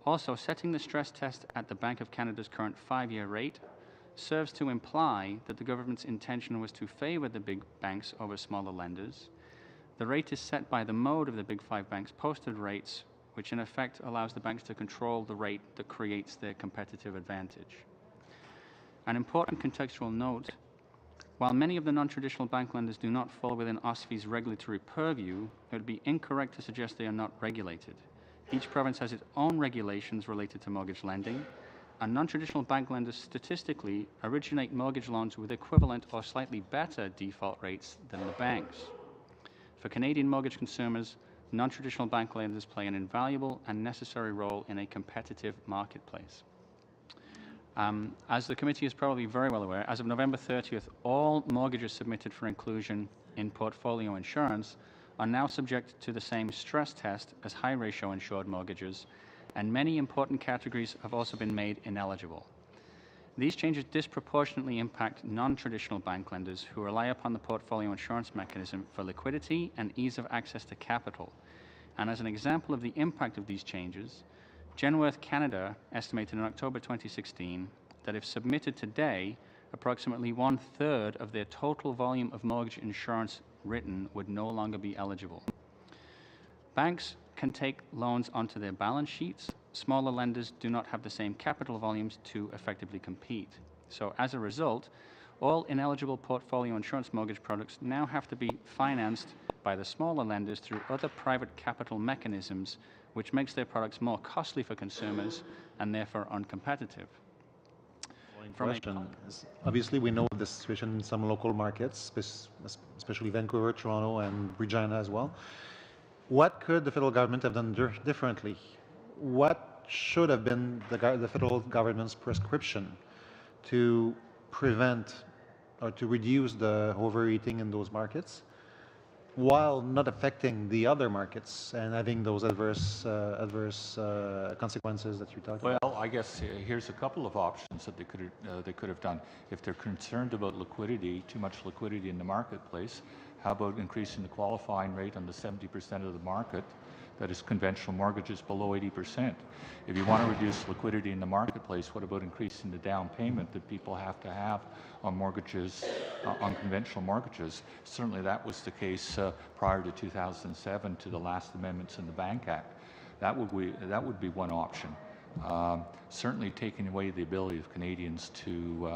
Also, setting the stress test at the Bank of Canada's current 5-year rate serves to imply that the government's intention was to favor the big banks over smaller lenders. The rate is set by the mode of the big 5 banks' posted rates, which in effect allows the banks to control the rate that creates their competitive advantage. An important contextual note: while many of the non-traditional bank lenders do not fall within OSFI's regulatory purview, it would be incorrect to suggest they are not regulated. Each province has its own regulations related to mortgage lending, and non-traditional bank lenders statistically originate mortgage loans with equivalent or slightly better default rates than the banks. For Canadian mortgage consumers, non-traditional bank lenders play an invaluable and necessary role in a competitive marketplace. As the committee is probably very well aware, as of November 30th, all mortgages submitted for inclusion in portfolio insurance are now subject to the same stress test as high-ratio insured mortgages, and many important categories have also been made ineligible. These changes disproportionately impact non-traditional bank lenders who rely upon the portfolio insurance mechanism for liquidity and ease of access to capital. And as an example of the impact of these changes, Genworth Canada estimated in October 2016 that if submitted today, approximately 1/3 of their total volume of mortgage insurance written would no longer be eligible. Banks can take loans onto their balance sheets. Smaller lenders do not have the same capital volumes to effectively compete. So as a result, all ineligible portfolio insurance mortgage products now have to be financed by the smaller lenders through other private capital mechanisms, which makes their products more costly for consumers and therefore uncompetitive. Question is, obviously, we know the situation in some local markets, especially Vancouver, Toronto, and Regina as well. What could the federal government have done differently? What should have been the federal government's prescription to prevent or to reduce the overeating in those markets, while not affecting the other markets and having those adverse consequences that you talked about? Well, I guess here's a couple of options that they could have done. If they're concerned about liquidity, too much liquidity in the marketplace, how about increasing the qualifying rate on the 70% of the market that is conventional mortgages below 80%? If you want to reduce liquidity in the marketplace, what about increasing the down payment that people have to have on mortgages, on conventional mortgages? Certainly that was the case prior to 2007, to the last amendments in the Bank Act. That would be one option. Certainly taking away the ability of Canadians to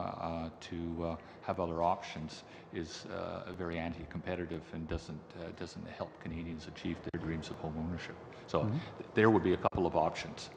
have other options is very anti-competitive and doesn't help Canadians achieve their dreams of home ownership. So there would be a couple of options.